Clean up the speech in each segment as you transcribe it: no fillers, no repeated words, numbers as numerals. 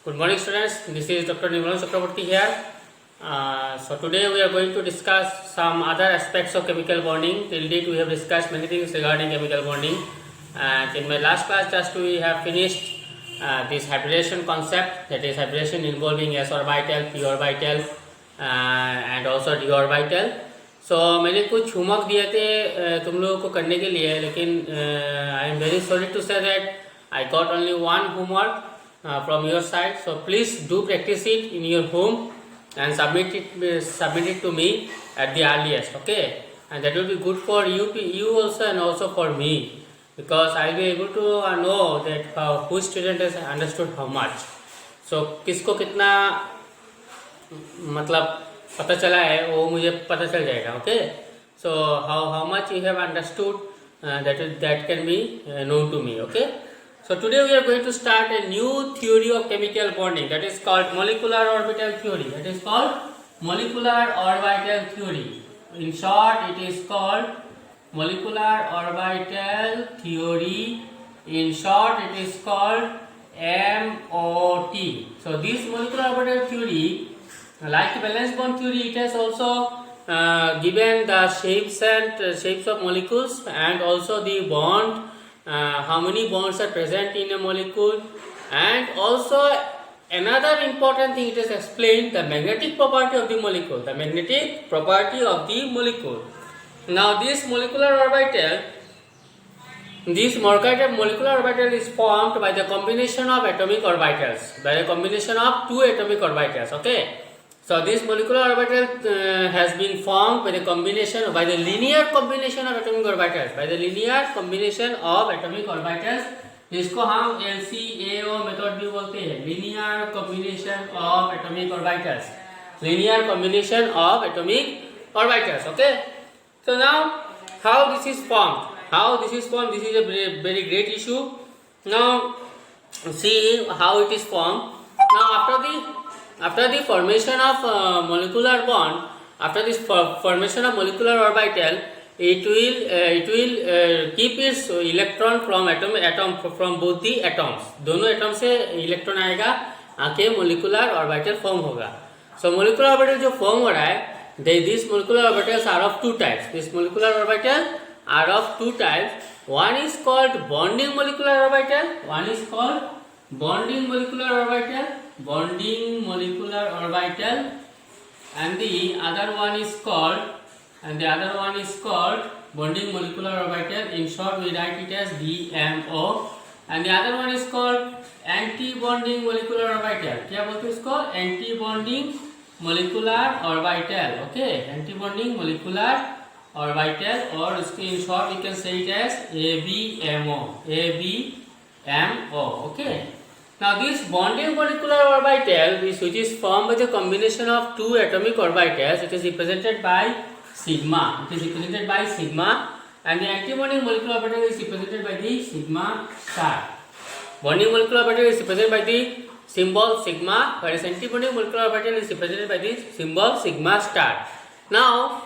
Good morning, students. This is Dr. Nirmal Chakraborty here. So today we are going to discuss some other aspects of chemical bonding. Till date we have discussed many things regarding chemical bonding. And in my last class, just we have finished this hybridization concept, that is hybridization involving s orbital, p orbital, and also d orbital. So मैंने कुछ homework दिए थे तुम लोगों को करने के लिए, लेकिन I am very sorry to say that I got only one homework from your side. So please do practice it in your home and submit it to me at the earliest. Okay, and that will be good for you also and also for me, because I will be able to know that which student has understood how much. So किसको कितना मतलब पता चला है वो मुझे पता चल जाएगा. Okay, so how much you have understood, that can be known to me. Okay, so today we are going to start a new theory of chemical bonding, that is called molecular orbital theory. That is called molecular orbital theory. In short, it is called molecular orbital theory. In short, it is called MOT. So this molecular orbital theory, like valence bond theory, it has also given the shapes of molecules and also the bond, how many bonds are present in a molecule, and also another important thing, it is explained the magnetic property of the molecule. The magnetic property of the molecule. Now this molecular orbital is formed by the combination of atomic orbitals, by the combination of two atomic orbitals. Okay. So this molecular orbital has been formed by the linear combination of atomic orbitals, जिसको हम LCAO method भी बोलते हैं, linear combination of atomic orbitals. Okay. So now how this is formed? This is a very great issue. Now see how it is formed. Now after the formation of molecular bond, after this formation of molecular orbital, it will keep its electron from both the atoms. दोनों atom से electron आएगा, आके molecular orbital form होगा. So molecular orbital जो form हो रहा है, these molecular orbitals are of two types. These molecular orbitals are of two types. One is called bonding molecular orbital. And the other one is called bonding molecular orbital. In short, we write it as DMO. And the other one is called anti-bonding molecular orbital. क्या बोलते हैं इसको? Anti-bonding molecular orbital. Okay, anti-bonding molecular orbital, or in short we can say it as ABMO. Okay. Now this bonding molecular orbital, which is formed by the combination of two atomic orbitals, it is represented by sigma. And the anti-bonding molecular orbital is represented by the sigma star. Bonding molecular orbital is represented by the symbol sigma, whereas anti-bonding molecular orbital is represented by the symbol sigma star. Now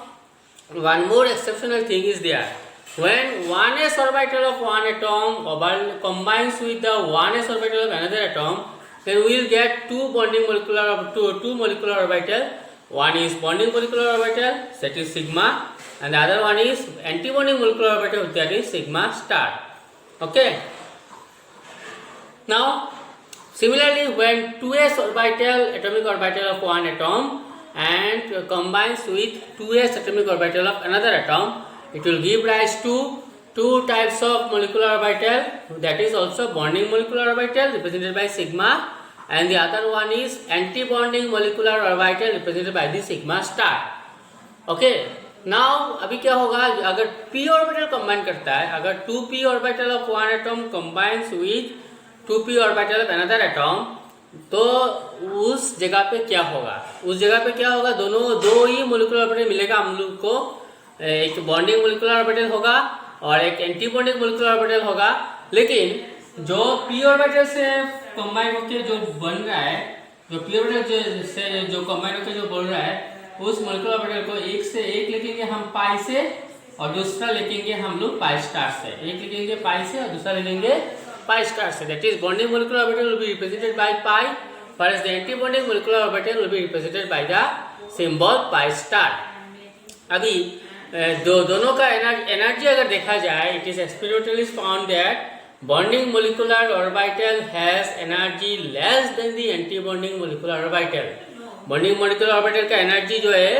one more exceptional thing is there. When 1s orbital of one atom combines with the 1s orbital of another atom, then we will get two molecular orbital. One is bonding molecular orbital, that is sigma, and the other one is anti-bonding molecular orbital, that is sigma star. Okay. Now similarly, when 2s atomic orbital of one atom and combines with 2s atomic orbital of another atom, it will give rise to two types of molecular orbital, that is also bonding molecular orbital represented by sigma, and the other one is anti-bonding molecular orbital represented by the sigma star. Okay. Now अभी क्या होगा, अगर p orbital combine करता है, अगर 2p orbital of one atom combines with 2p orbital of another atom, तो उस जगह पे क्या होगा, दो ही मोलिकुलर ऑर्बिटल मिलेगा हम लोग को. एक बॉन्डिंग मोलिकुलर ऑर्बिटल होगा और एक एंटी बॉन्डिंग मोलिकुलर ऑर्बिटल होगा. लेकिन जो p ऑर्बिटल से कंबाइन होकर जो बन रहा है, जो p ऑर्बिटल से जो कंबाइन होकर जो बन रहा है, उस मोलिकुलर ऑर्बिटल को एक से एक लिखेंगे हम पाई से, और दूसरा लिखेंगे हम लोग पाई स्टार से. एक लिखेंगे पाई से और दूसरा लिखेंगे pi star. So that is bonding molecular orbital will be represented by pi, whereas the anti-bonding molecular orbital will be represented by the symbol pi star. अभी दोनों का एनर्जी अगर देखा जाए, it is experimentally found that bonding molecular orbital has energy less than the anti-bonding molecular orbital. Bonding molecular orbital का energy जो है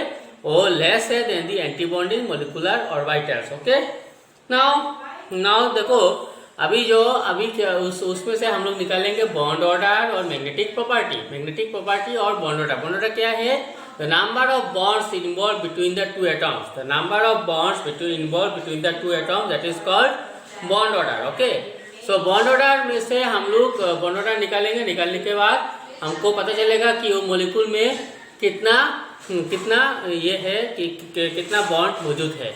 वो less है than the anti-bonding molecular orbitals. Okay? Now देखो अभी उसमें से हम लोग निकालेंगे बॉन्ड ऑर्डर और मैग्नेटिक प्रॉपर्टी और बॉन्ड ऑर्डर क्या है? The number of bonds involved between the two atoms. The number of bonds involved between the two atoms, that is called bond order. Okay. So bond order में से हम लोग bond order निकालेंगे. निकालने के बाद हमको पता चलेगा कि वो मॉलिक्यूल में कितना ये है कि कितना बॉन्ड मौजूद है.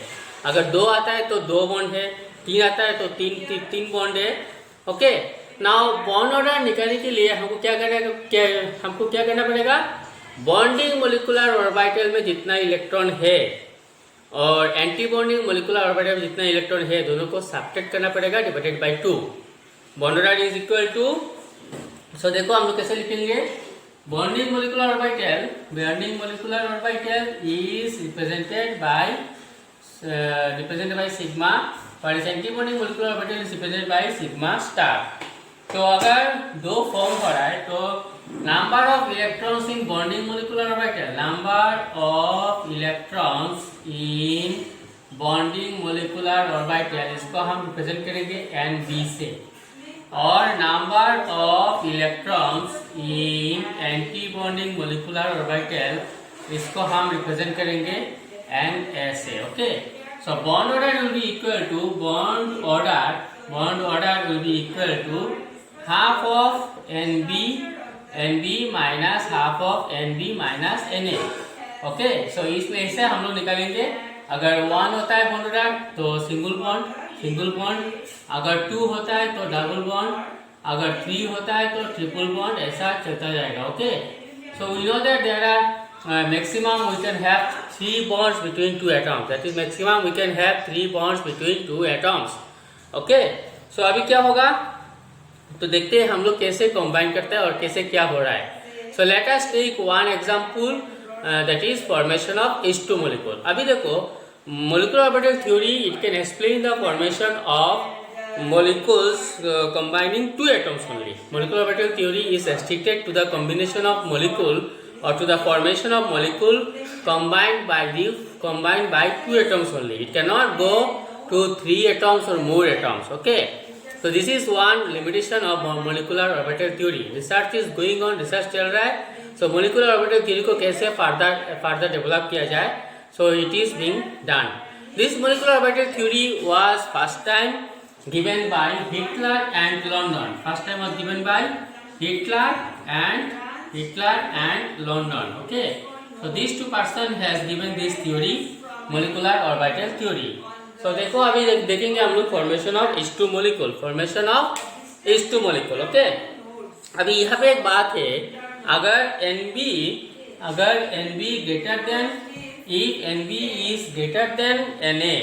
अगर 2 आता है तो 2 बॉन्ड है, 3 आता है तो 3 बॉन्ड है. ओके. नाउ बॉन्ड ऑर्डर निकालने के लिए हमको क्या करना पड़ेगा? बॉन्डिंग मोलिकुलर ऑर्बिटल में जितना इलेक्ट्रॉन है और एंटी बॉन्डिंग मोलिकुलर ऑर्बिटल में जितना इलेक्ट्रॉन है, दोनों को सब्ट्रैक्ट करना पड़ेगा divided by 2. Bond order is equal to, so देखो हम लोग कैसे लिखेंगे? Bonding molecular orbital is represented by sigma, और anti bonding molecular orbital is represented by sigma star. तो अगर 2 फॉर्म हो रहा है तो number of electrons in bonding molecular orbital, number of electrons in bonding molecular orbital, इसको हम represent करेंगे NB से, और number of electrons in anti bonding molecular orbital, इसको हम रिप्रेजेंट करेंगे NA से. Okay. So bond order will be equal to bond order will be equal to half of NB minus half of NB minus NA. Okay. So इसमें से हम लोग निकालेंगे. अगर 1 होता है बॉन्ड ऑर्डर तो सिंगल बॉन्ड, अगर 2 होता है तो डबल बॉन्ड, अगर 3 होता है तो ट्रिपल बॉन्ड, ऐसा चलता जाएगा. Okay. So we know that there are maximum we can have 3 bonds between 2 atoms. That is maximum we can have 3 bonds between 2 atoms. Okay. सो अभी क्या होगा तो देखते हैं हम लोग कैसे कंबाइन करते हैं और कैसे क्या हो रहा है. So let us take one example, that is formation of H2 molecule. अभी देखो molecular orbital theory, it can explain the formation of molecules combining 2 atoms only. Molecular orbital theory is restricted to the combination of molecule or to the formation of molecule combined by 2 atoms only. It cannot go to 3 atoms or more atoms. Okay. So this is one limitation of molecular orbital theory. Research is going on, research चल रहा है. So molecular orbital theory को कैसे further develop किया जाए, so it is being done. This molecular orbital theory was first time given by Hitler and London. First time was given by Hitler and London. Okay. So these 2 persons has given this theory, molecular orbital theory. So देखो अभी देखेंगे हम लोग formation of H2 molecule. Okay. अभी यहाँ पे एक बात है, अगर NB greater than, if NB is greater than NA,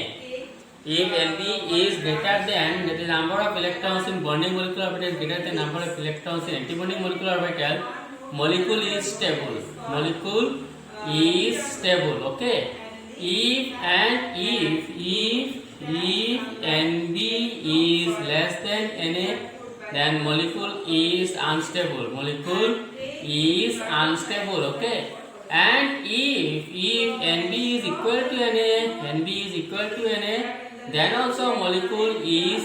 if NB is greater than, that is number of electrons in bonding molecular orbital is greater than number of electrons in anti-bonding molecular orbital, molecule is stable. Okay. If NB is less than NA, then molecule is unstable. Okay. And if NB is equal to NA, then also molecule is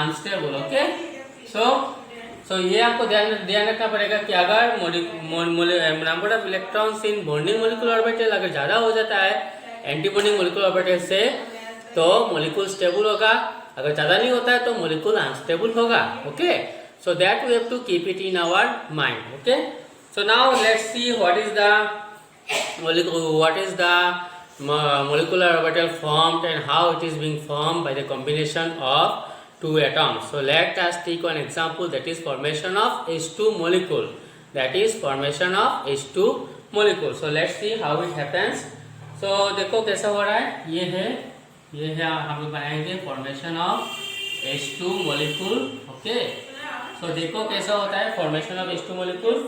unstable. Okay. So ये आपको ध्यान रखना पड़ेगा कि अगर number of electrons in bonding molecular orbital अगर ज्यादा हो जाता है एंटी बॉन्डिंग मोलिकुलर ऑर्बिटल से, तो मोलिक्यूल स्टेबल होगा. अगर ज्यादा नहीं होता है तो मोलिक्यूल अनस्टेबल होगा. Okay. So that we have to keep it in our mind. Okay. So now let's see what is the molecular orbital formed and how it is being formed by the combination of 2 atoms. So let us take one example, that is formation of H2 molecule. So let's see how it happens. So देखो कैसा हो रहा है. ये है हम लोग बनाएंगे formation of H2 molecule. Okay. तो देखो कैसा होता है फॉर्मेशन ऑफ H2 मॉलिक्यूल।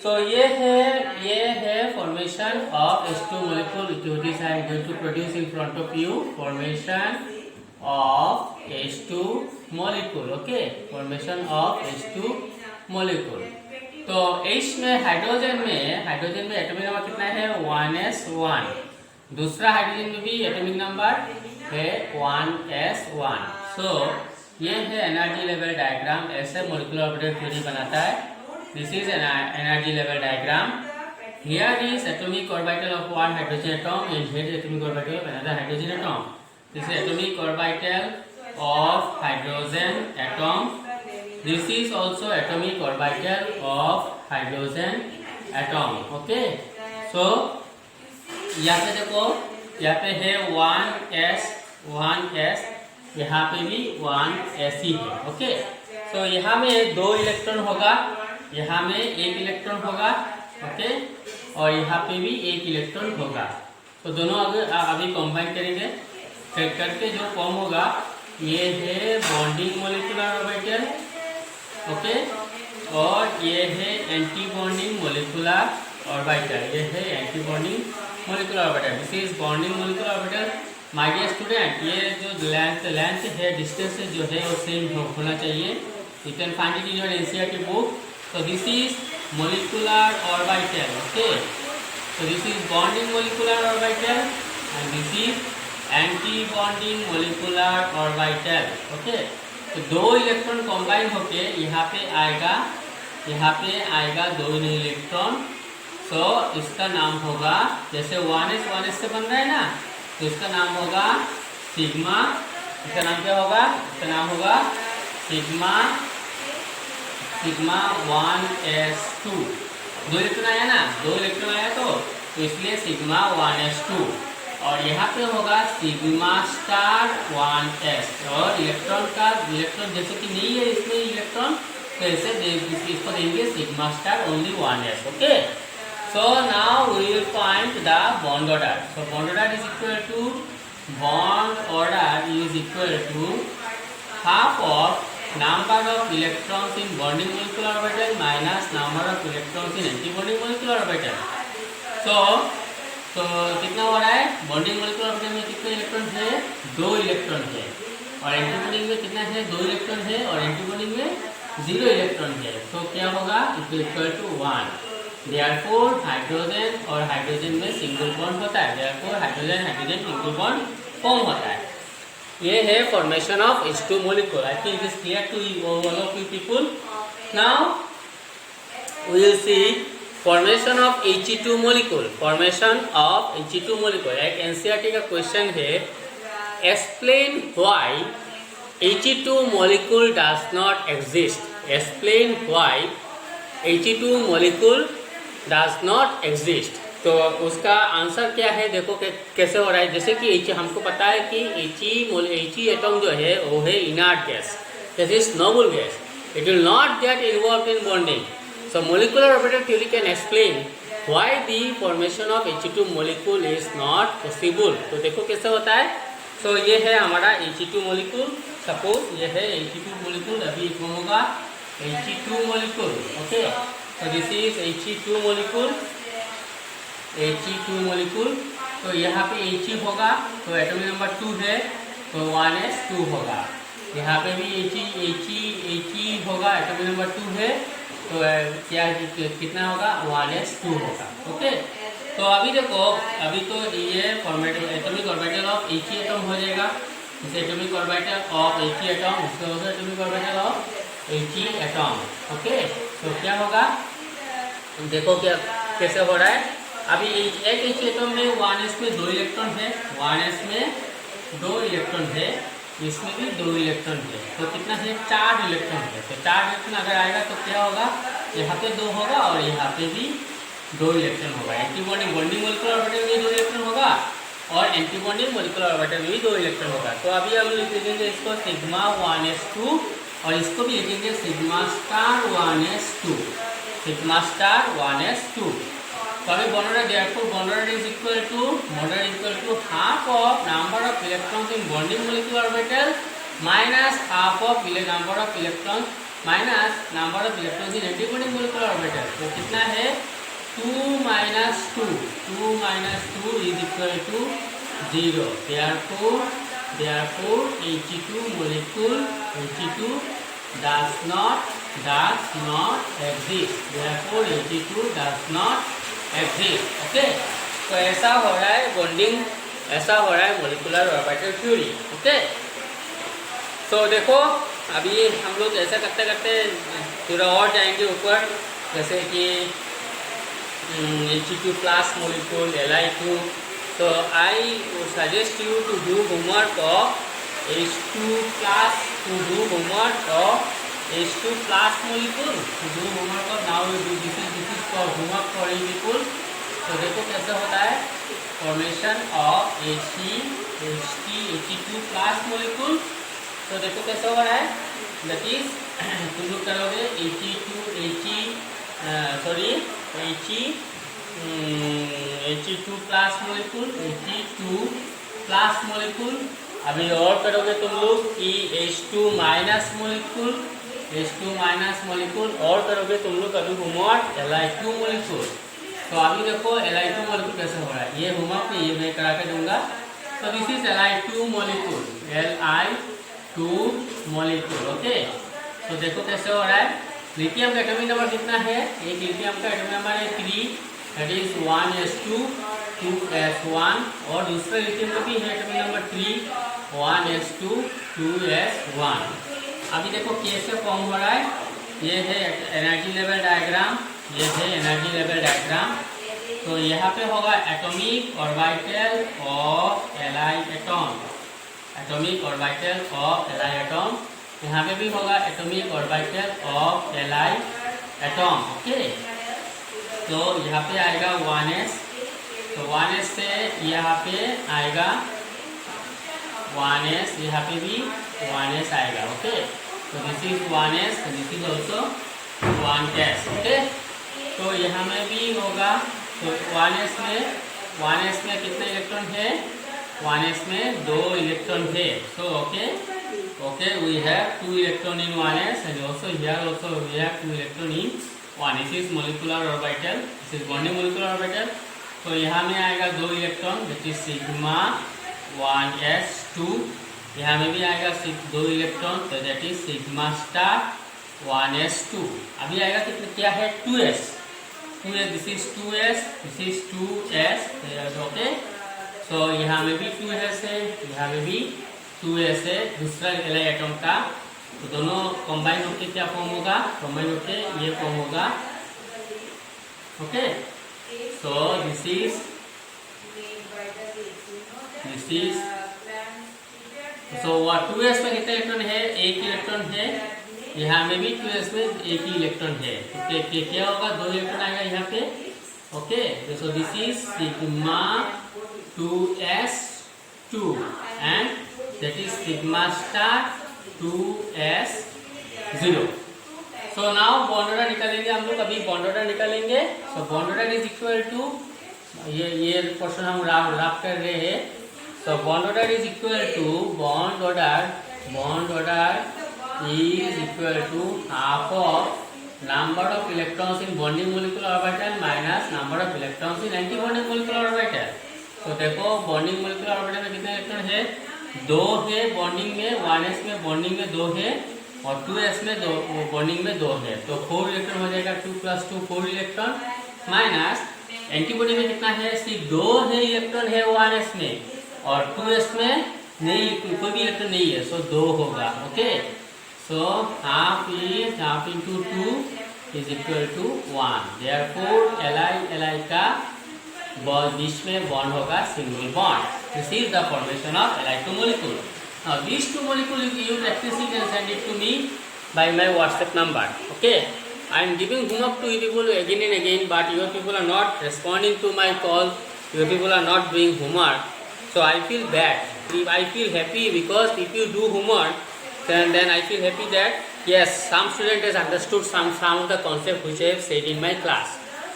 सो ये है formation of H2 molecule which I am going to produce in front of you, formation of H2 molecule. Okay, formation of H2 molecule. तो H में hydrogen में एटॉमिक नंबर कितना है 1s1, दूसरा hydrogen में भी एटॉमिक नंबर है 1s1। So ये है एनर्जी लेवल डायग्राम, ऐसे मॉलिक्यूलर ऑर्बिटल थ्योरी बनाता है। This is an energy level diagram. Here is atomic orbital of one hydrogen atom and here atomic orbital of another hydrogen atom. This is atomic orbital of hydrogen atom. This is also atomic orbital of hydrogen atom. Okay, so यहाँ पे देखो, यहाँ पे है 1s, यहाँ पे भी 1s ही है। ओके, तो यहाँ में 2 इलेक्ट्रॉन होगा, यहाँ में 1 इलेक्ट्रॉन होगा। ओके, और यहाँ पे भी 1 इलेक्ट्रॉन होगा। तो दोनों अभी कंबाइन करेंगे, करके जो फॉर्म होगा ये है बॉन्डिंग मॉलिक्यूलर ऑर्बिटल। ओके, और ये है एंटी बॉन्डिंग मॉलिक्यूलर ऑर्बिटल, ये है anti bonding molecular orbital. This is bonding molecular orbital. My dear student, ये जो लेंथ है, डिस्टेंस जो है वो सेम होना चाहिए। You can find it in your NCERT book. तो this is molecular orbital. Okay, तो this is bonding molecular orbital and this is anti bonding molecular orbital. Okay, तो 2 इलेक्ट्रॉन कंबाइन होके यहाँ पे आएगा 2 इलेक्ट्रॉन। तो इसका नाम होगा, जैसे 1s से बन रहा है ना, तो इसका नाम होगा सिग्मा। इसका नाम क्या होगा? इसका नाम होगा सिग्मा 1s2। 2 इलेक्ट्रॉन आया ना, 2 इलेक्ट्रॉन आया तो इसलिए सिग्मा 1s2। और यहाँ पे होगा सिग्मा स्टार 1s। और इलेक्ट्रॉन जैसे कि नहीं है इसमें इलेक्ट्रॉन, तो ऐसे इसको देंगे sigma star only 1s। Okay, so now we will find the bond order. So bond order is equal to half of number of electrons in bonding molecular orbital minus number of electrons in anti-bonding molecular orbital. तो कितना हो रहा है? Bonding molecular orbital में कितने electron है? 2 electron है। और एंटीबॉन्डिंग में कितना है? 2 इलेक्ट्रॉन है। और एंटीबॉन्डिंग में 0 इलेक्ट्रॉन है। तो क्या होगा? Equal to 1। देयरफॉर हाइड्रोजन और हाइड्रोजन में सिंगल बॉन्ड होता है। Therefore hydrogen single bond form होता है। ये है formation of H2 molecule. I think it is clear to all of you people. Now we will see formation of He2 molecule. Formation of He2 molecule एक NCERT का question है। Explain why He2 molecule does not exist. Explain why He2 molecule does not exist. तो उसका answer क्या है? देखो कैसे हो रहा है। जैसे कि H, हमको पता है कि He एटम जो है वो है inert gas, that is noble gas. It will not get involve in bonding. So molecular orbital theory can explain why the formation of He2 molecule is not possible. तो देखो कैसे होता है। So ये है हमारा He2 molecule। सपोज ये है He2 molecule। अभी कौन होगा? He2 molecule। ओके, तो this is He2 molecule। He2 molecule। तो यहाँ पे He होगा, तो एटॉमिक नंबर 2 है, तो 1s2 होगा। यहाँ पे भी He होगा, एटॉमिक नंबर 2 है, तो क्या कितना होगा? 1s2 होगा। ओके, तो अभी देखो, अभी तो ये atomic orbital of He atom हो जाएगा। इसे atomic orbital of He atom, इसका होगा atomic orbital of He atom. Okay, तो क्या होगा? देखो क्या कैसे हो रहा है। अभी एक He एटम में 1s में 2 इलेक्ट्रॉन है, 1s में 2 इलेक्ट्रॉन है, इसमें भी 2 इलेक्ट्रॉन है, तो कितना है? 4 इलेक्ट्रॉन है। तो 4 इलेक्ट्रॉन अगर आएगा तो क्या होगा? यहाँ पे 2 होगा और यहाँ पे भी 2 इलेक्ट्रॉन होगा। एंटीबॉन्डिंग बॉन्डिंग मॉलिक्यूलर ऑर्बिटल में 2 इलेक्ट्रॉन होगा और एंटीबॉन्डिंग मॉलिक्यूलर ऑर्बिटल में भी 2 इलेक्ट्रॉन होगा। तो अभी हम लिख देंगे इसको सिग्मा 1s2 और इसको भी लिखेंगे sigma star 1s2, sigma star 1s2। तो अभी bond order, therefore bond order is equal to half of number of electrons in bonding molecular orbital minus half of number of electrons minus number of electrons in antibody molecular orbital. तो कितना है 2 minus 2 is equal to 0। therefore He2 molecule does not exist। therefore He2 does not exist। Okay, तो ऐसा हो रहा है bonding, ऐसा हो रहा है मॉलिक्यूलर ऑर्बिटल थ्योरी। ओके, तो देखो अभी हम लोग ऐसा करते करते थोड़ा और जाएंगे ऊपर, जैसे कि He2 plus molecule Li2। so I would suggest you to do homework of H2 plus, to do homework of H2 plus molecule, to do homework of, now you do this is for homework for you people। तो देखो कैसे होता है formation of He2 plus molecule। तो देखो कैसे हो रहा है, दैट इज तुम लोग करोगे He2 plus molecule। अभी और करोगे तुम लोग कि H2 minus molecule, और करोगे तुम लोग अभी होमवर्क Li2 molecule। तो अभी देखो Li2 molecule कैसे हो रहा है, ये होमवर्क ये मैं करा के दूंगा। तो this is Li2 molecule। Okay, तो देखो कैसे हो रहा है। लिथियम का एटॉमिक नंबर कितना है, एक लिथियम का एटॉमिक नंबर है 3, दैट इज 1s2 2s1, और दूसरा लिथियम का भी है एटॉमिक नंबर 3 1s2 2s1। अभी देखो कैसे फॉर्म हो रहा है, ये है एनर्जी लेवल डायग्राम, ये है एनर्जी लेवल डायग्राम। तो यहाँ पे होगा atomic orbital of Li atom, atomic orbital of Li atom. यहाँ पे भी होगा atomic orbital of Li atom. Okay, तो यहाँ पे आएगा 1s, तो 1s से यहाँ पे आएगा 1s, यहाँ पे भी 1s आएगा। ओके, तो this is 1s, this is also 1s। Okay, तो यहाँ में भी होगा, तो 1s में कितने इलेक्ट्रॉन है, 1s में 2 इलेक्ट्रॉन है। So okay, we have 2 electron in 1s, and also here also we have 2 electron in 1। This is molecular orbital, this is bonding molecular orbital. तो यहाँ में आएगा 2 electron, which is sigma 1s2। यहाँ में भी आएगा 2 इलेक्ट्रॉन, तो that is sigma star 1s2। अभी आएगा कितना, क्या है 2s, this is 2s, this is 2s। Okay, so यहाँ में भी 2s है, यहाँ में भी 2s है, दूसरा Li एटॉम का। तो दोनों कंबाइन होके क्या फॉर्म होगा, कंबाइन होके ये फॉर्म होगा। Okay, so this is so 2s में कितने इलेक्ट्रॉन है, 1 इलेक्ट्रॉन है। यहाँ में भी 2s में 1 ही इलेक्ट्रॉन है। तो क्या होगा, 2 इलेक्ट्रॉन आएगा यहाँ पे। Okay, so this is sigma 2s2 and that is sigma star 2s0। So now bond order निकालेंगे हम लोग, अभी बॉन्ड ऑर्डर निकालेंगे। So bond order is equal to, ये पोर्शन हम रफ कर रहे हैं। So bond order is equal to, bond order is equal to half of number of electrons in bonding molecular orbital minus number of electrons in anti-bonding molecular orbital। तो देखो bonding molecular orbital में कितने electron है, 2 है bonding में, 1s में bonding में 2 है, और 2s में 2 बॉन्डिंग में 2 है। तो 4 इलेक्ट्रॉन हो जाएगा, 2 + 2 4 इलेक्ट्रॉन, माइनस एंटीबॉडी में कितना है, सिर्फ 2 है इलेक्ट्रॉन है 1s में, और 2s में नहीं, कोई भी इलेक्ट्रॉन नहीं है, सो 2 होगा। Okay, so half into 2 is equal to 1। therefore Li का बीच में बॉन्ड होगा single bond. This is the formation of Li2 molecule। now these 2 molecules you practice it and send it to me by my WhatsApp number। okay, I am giving homework to you people again and again, but your people are not responding to my call, your people are not doing homework, so I feel bad, I feel happy, because if you do homework then I feel happy that yes, some student has understood some of the concept which I have said in my class।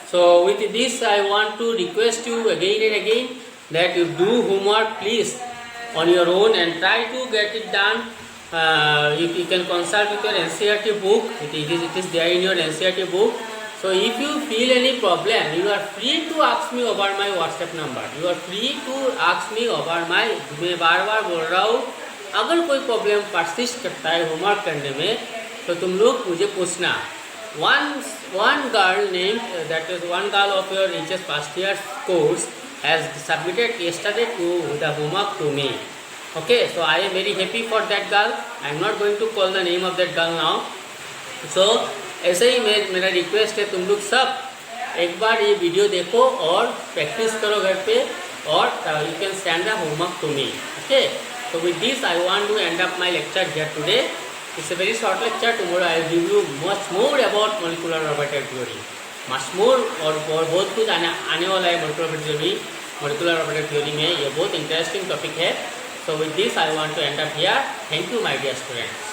so with this I want to request you again and again that you do homework please on your own and try to get it done you can consult with your NCERT book. It is there in your NCERT book. So if you feel any problem, you are free to ask me over my WhatsApp number. You are free to ask me over my, मैं बार बार बोल रहा हूँ, अगर कोई problem persist करता है homework करने में तो तुम लोग मुझे पूछना. One girl named that is one girl of your HS past year course has submitted yesterday to the homework to me. Okay, so I am very happy for that girl. I am not going to call the name of that girl now. So ऐसे ही मेरा request है तुम लोग सब एक बार ये video देखो और प्रैक्टिस करो घर पे और you can send the homework to me. Okay, so with this I want to end up my lecture here today. It's a very short lecture. Tomorrow I will give you much more about molecular orbital theory. Much more और बहुत कुछ आने वाला है molecular orbital theory में. ये बहुत interesting topic है. So with this I want to end up here. Thank you my dear students.